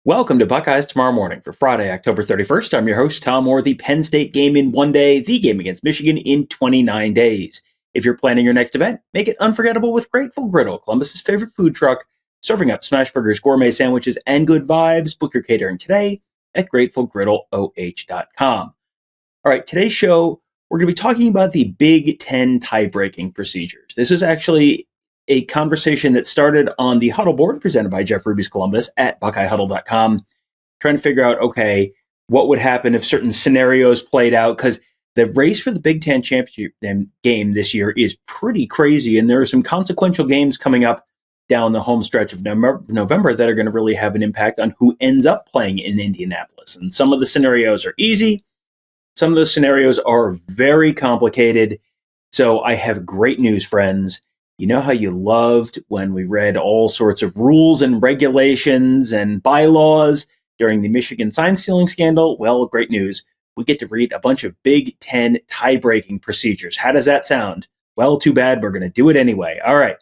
Welcome to Buckeyes Tomorrow Morning for Friday, October 31st. I'm your host, Tom Orr. The Penn State game in 1 day, the game against Michigan in 29 days. If you're planning your next event, make it unforgettable with Grateful Griddle, Columbus's favorite food truck, serving up smash burgers, gourmet sandwiches, and good vibes. Book your catering today at gratefulgriddleoh.com. All right, today's show, we're going to be talking about the Big Ten tie-breaking procedures. This is actually a conversation that started on the Huddle board presented by Jeff Ruby's Columbus at BuckeyeHuddle.com, trying to figure out, okay, what would happen if certain scenarios played out, because the race for the Big Ten championship game this year is pretty crazy, and there are some consequential games coming up down the home stretch of November that are going to really have an impact on who ends up playing in Indianapolis. And some of the scenarios are easy. Some of those scenarios are very complicated. So I have great news, friends. You know how you loved when we read all sorts of rules and regulations and bylaws during the Michigan sign stealing scandal? Well, great news. We get to read a bunch of Big Ten tie-breaking procedures. How does that sound? Well, too bad. We're going to do it anyway. All right.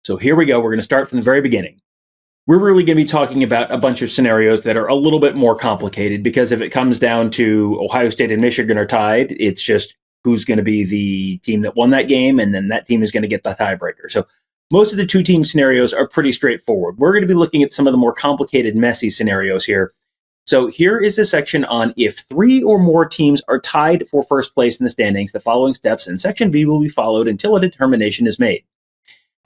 So here we go. We're going to start from the very beginning. We're really going to be talking about a bunch of scenarios that are a little bit more complicated, because if it comes down to Ohio State and Michigan are tied, it's just who's going to be the team that won that game, and then that team is going to get the tiebreaker. So most of the two-team scenarios are pretty straightforward. We're going to be looking at some of the more complicated, messy scenarios here. So here is a section on if three or more teams are tied for first place in the standings, the following steps in Section B will be followed until a determination is made.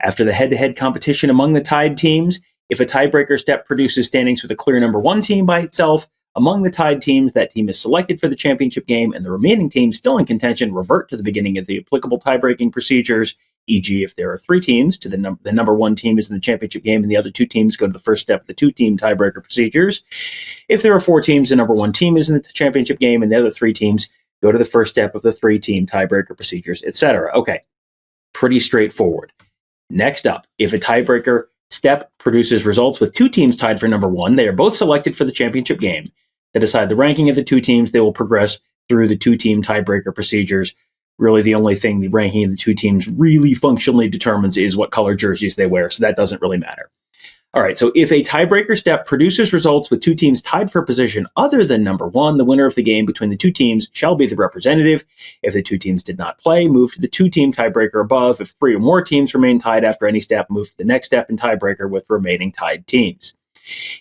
After the head-to-head competition among the tied teams, if a tiebreaker step produces standings with a clear number one team by itself, among the tied teams, that team is selected for the championship game, and the remaining teams still in contention revert to the beginning of the applicable tie-breaking procedures, e.g. if there are three teams, the number one team is in the championship game, and the other two teams go to the first step of the two-team tiebreaker procedures. If there are four teams, the number one team is in the championship game, and the other three teams go to the first step of the three-team tiebreaker procedures, etc. Okay, pretty straightforward. Next up, if a tiebreaker step produces results with two teams tied for number one, they are both selected for the championship game. To decide the ranking of the two teams, they will progress through the two-team tiebreaker procedures. Really, the only thing the ranking of the two teams really functionally determines is what color jerseys they wear, so that doesn't really matter. All right, so if a tiebreaker step produces results with two teams tied for a position other than number one, the winner of the game between the two teams shall be the representative. If the two teams did not play, move to the two-team tiebreaker above. If three or more teams remain tied after any step, move to the next step in tiebreaker with remaining tied teams.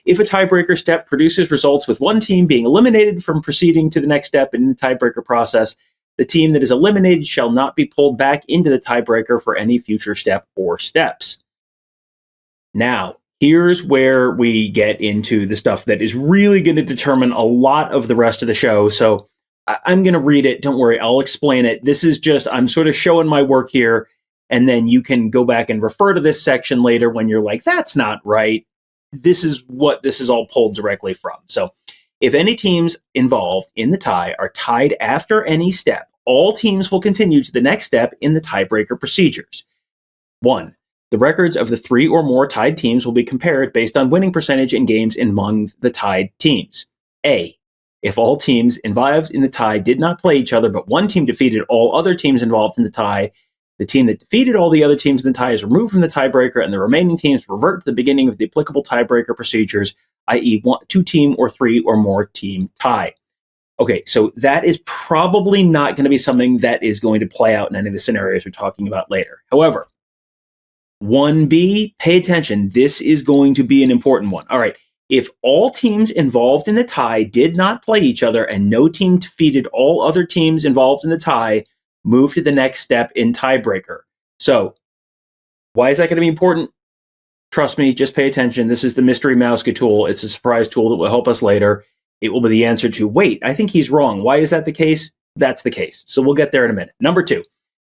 If a tiebreaker step produces results with one team being eliminated from proceeding to the next step in the tiebreaker process, the team that is eliminated shall not be pulled back into the tiebreaker for any future step or steps. Now, here's where we get into the stuff that is really going to determine a lot of the rest of the show. So I'm going to read it. Don't worry, I'll explain it. This is just, I'm sort of showing my work here, and then you can go back and refer to this section later when you're like, that's not right. This is what this is all pulled directly from. So if any teams involved in the tie are tied after any step, all teams will continue to the next step in the tiebreaker procedures. 1. The records of the three or more tied teams will be compared based on winning percentage in games among the tied teams. A. If all teams involved in the tie did not play each other, but one team defeated all other teams involved in the tie, the team that defeated all the other teams in the tie is removed from the tiebreaker, and the remaining teams revert to the beginning of the applicable tiebreaker procedures, i.e. two-team or three or more team tie. Okay, so that is probably not going to be something that is going to play out in any of the scenarios we're talking about later. However, 1B, pay attention. This is going to be an important one. All right, if all teams involved in the tie did not play each other and no team defeated all other teams involved in the tie, move to the next step in tiebreaker. So, why is that going to be important? Trust me, just pay attention. This is the Mystery Mouska tool. It's a surprise tool that will help us later. It will be the answer to, wait, I think he's wrong. Why is that the case? That's the case. So we'll get there in a minute. Number 2,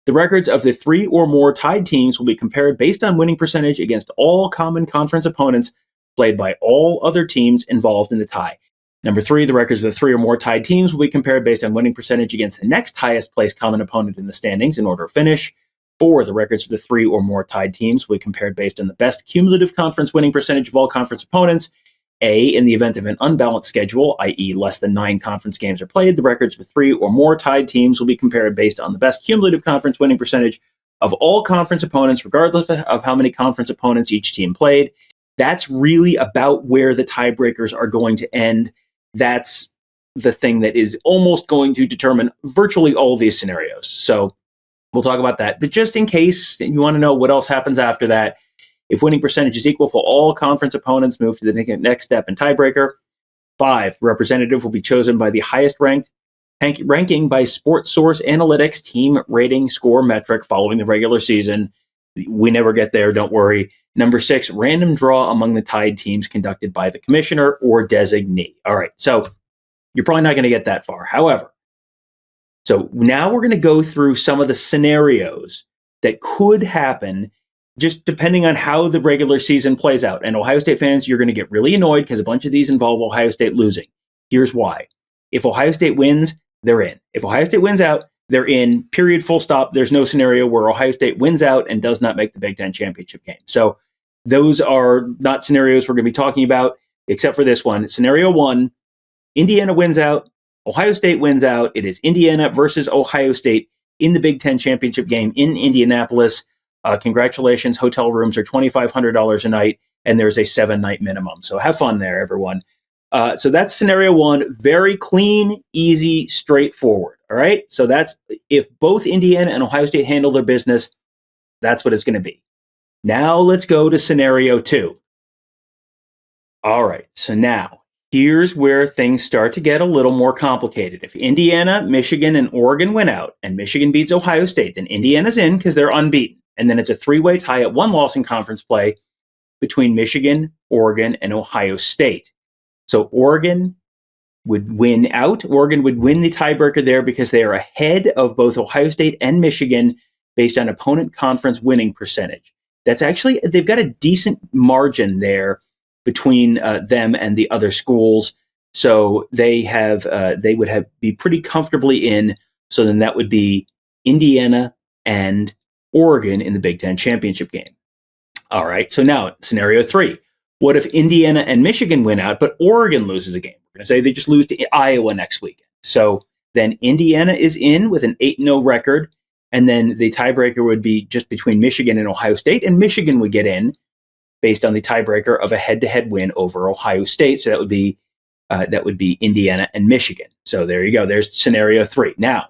the records of the three or more tied teams will be compared based on winning percentage against all common conference opponents played by all other teams involved in the tie. Number 3, the records of the three or more tied teams will be compared based on winning percentage against the next highest placed common opponent in the standings in order of finish. 4, the records of the three or more tied teams will be compared based on the best cumulative conference winning percentage of all conference opponents. A, in the event of an unbalanced schedule, i.e. less than 9 conference games are played, the records with three or more tied teams will be compared based on the best cumulative conference winning percentage of all conference opponents, regardless of how many conference opponents each team played. That's really about where the tiebreakers are going to end. That's the thing that is almost going to determine virtually all of these scenarios. So we'll talk about that. But just in case you want to know what else happens after that, if winning percentage is equal for all conference opponents, move to the next step in tiebreaker. 5, representative will be chosen by the highest ranked ranking by Sports Source Analytics team rating score metric following the regular season. We never get there, don't worry. Number 6, random draw among the tied teams conducted by the commissioner or designee. All right, so you're probably not going to get that far. However, so now we're going to go through some of the scenarios that could happen just depending on how the regular season plays out. And Ohio State fans, you're going to get really annoyed because a bunch of these involve Ohio State losing. Here's why. If Ohio State wins, they're in. If Ohio State wins out, they're in, period, full stop. There's no scenario where Ohio State wins out and does not make the Big Ten championship game. So those are not scenarios we're going to be talking about, except for this one. Scenario 1, Indiana wins out, Ohio State wins out. It is Indiana versus Ohio State in the Big Ten championship game in Indianapolis. Congratulations. Hotel rooms are $2,500 a night, and there's a 7-night minimum. So have fun there, everyone. So that's scenario 1. Very clean, easy, straightforward. All right. So that's if both Indiana and Ohio State handle their business, that's what it's going to be. Now let's go to scenario 2. All right. So now here's where things start to get a little more complicated. If Indiana, Michigan, and Oregon win out and Michigan beats Ohio State, then Indiana's in because they're unbeaten. And then it's a 3-way tie at 1 loss in conference play between Michigan, Oregon, and Ohio State. So Oregon would win out. Oregon would win the tiebreaker there because they are ahead of both Ohio State and Michigan based on opponent conference winning percentage. That's actually, they've got a decent margin there between them and the other schools. So they would be pretty comfortably in. So then that would be Indiana and Oregon in the Big Ten championship game. All right. So now scenario 3. What if Indiana and Michigan win out, but Oregon loses a game? We're going to say they just lose to Iowa next weekend. So then Indiana is in with an 8-0 record, and then the tiebreaker would be just between Michigan and Ohio State, and Michigan would get in based on the tiebreaker of a head-to-head win over Ohio State. So that would be Indiana and Michigan. So there you go. There's scenario 3. Now,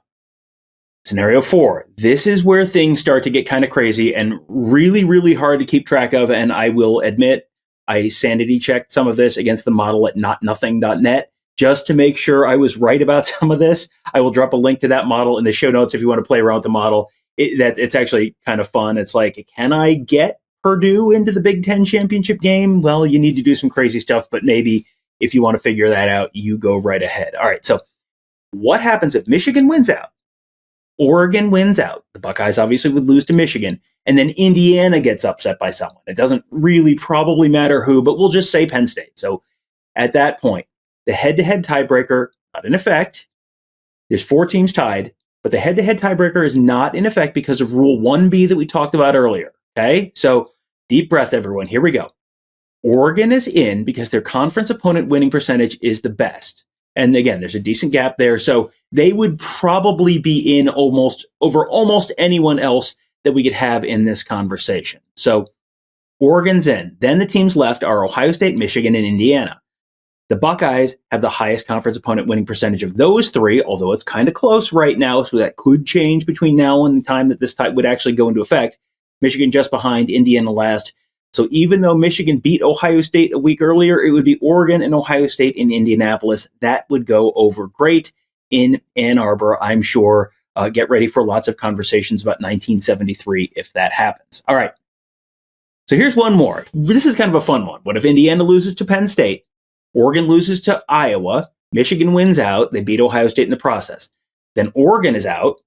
scenario 4. This is where things start to get kind of crazy and really, really hard to keep track of, and I will admit, I sanity checked some of this against the model at notnothing.net just to make sure I was right about some of this. I will drop a link to that model in the show notes if you want to play around with the model. It's actually kind of fun. It's like, can I get Purdue into the Big Ten championship game? Well, you need to do some crazy stuff, but maybe if you want to figure that out, you go right ahead. All right, so what happens if Michigan wins out? Oregon wins out. The Buckeyes obviously would lose to Michigan. And then Indiana gets upset by someone. It doesn't really probably matter who, but we'll just say Penn State. So at that point, the head-to-head tiebreaker, not in effect. There's 4 teams tied, but the head-to-head tiebreaker is not in effect because of Rule 1B that we talked about earlier. Okay? So deep breath, everyone. Here we go. Oregon is in because their conference opponent winning percentage is the best. And again, there's a decent gap there. So they would probably be in over almost anyone else that we could have in this conversation. So Oregon's in. Then the teams left are Ohio State, Michigan, and Indiana. The Buckeyes have the highest conference opponent winning percentage of those 3, although it's kind of close right now, so that could change between now and the time that this type would actually go into effect. Michigan just behind, Indiana last. So even though Michigan beat Ohio State a week earlier, it would be Oregon and Ohio State in Indianapolis. That would go over great in Ann Arbor, I'm sure. Get ready for lots of conversations about 1973 if that happens. All right. So here's one more. This is kind of a fun one. What if Indiana loses to Penn State? Oregon loses to Iowa. Michigan wins out. They beat Ohio State in the process. Then Oregon is out.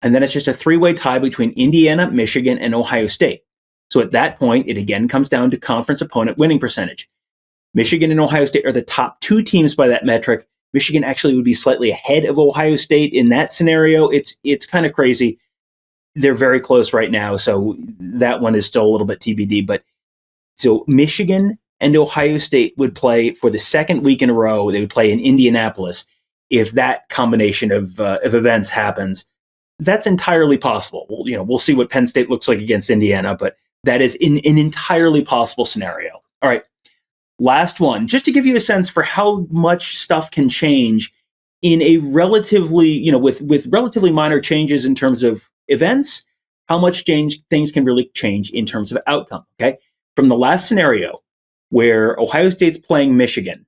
And then it's just a 3-way tie between Indiana, Michigan, and Ohio State. So at that point, it again comes down to conference opponent winning percentage. Michigan and Ohio State are the top 2 teams by that metric. Michigan actually would be slightly ahead of Ohio State in that scenario. It's kind of crazy. They're very close right now, so that one is still a little bit TBD. But so Michigan and Ohio State would play for the second week in a row. They would play in Indianapolis. If that combination of events happens, that's entirely possible. We'll see what Penn State looks like against Indiana, but that is an entirely possible scenario. All right. Last one, just to give you a sense for how much stuff can change in a relatively, with relatively minor changes in terms of events, how much things can really change in terms of outcome. Okay. From the last scenario where Ohio State's playing Michigan,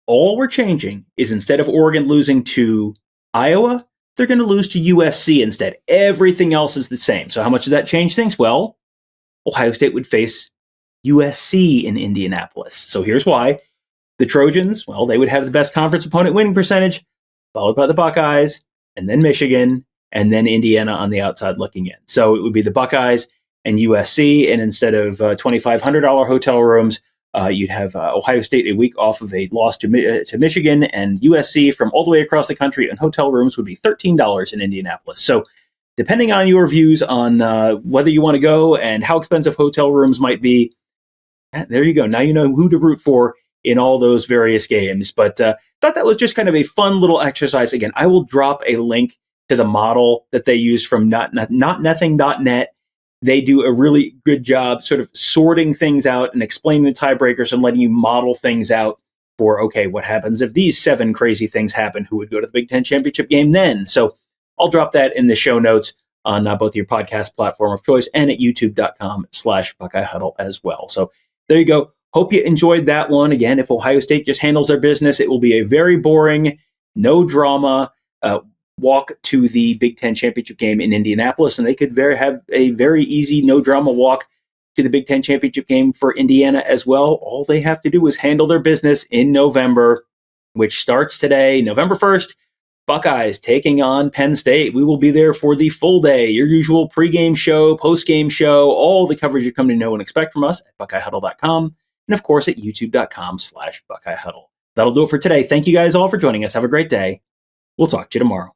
all we're changing is instead of Oregon losing to Iowa, they're going to lose to USC instead. Everything else is the same. So how much does that change things? Well, Ohio State would face USC in Indianapolis. So here's why. The Trojans, well, they would have the best conference opponent winning percentage, followed by the Buckeyes, and then Michigan, and then Indiana on the outside looking in. So it would be the Buckeyes and USC, and instead of $2,500 hotel rooms, you'd have Ohio State a week off of a loss to Michigan, and USC from all the way across the country, and hotel rooms would be $13 in Indianapolis. So depending on your views on whether you want to go and how expensive hotel rooms might be, there you go. Now you know who to root for in all those various games. But thought that was just kind of a fun little exercise. Again, I will drop a link to the model that they use from notnothing.net. They do a really good job sort of sorting things out and explaining the tiebreakers and letting you model things out for, okay, what happens if these 7 crazy things happen? Who would go to the Big Ten championship game then? So I'll drop that in the show notes on both your podcast platform of choice and at youtube.com/Buckeye Huddle as well. So there you go. Hope you enjoyed that one. Again, if Ohio State just handles their business, it will be a very boring, no drama walk to the Big Ten championship game in Indianapolis, and they could have a very easy, no drama walk to the Big Ten championship game for Indiana as well. All they have to do is handle their business in November, which starts today, November 1st. Buckeyes taking on Penn State. We will be there for the full day, your usual pregame show, postgame show, all the coverage you're coming to know and expect from us at BuckeyeHuddle.com, and of course at youtube.com/Buckeye Huddle. That'll do it for today. Thank you guys all for joining us. Have a great day. We'll talk to you tomorrow.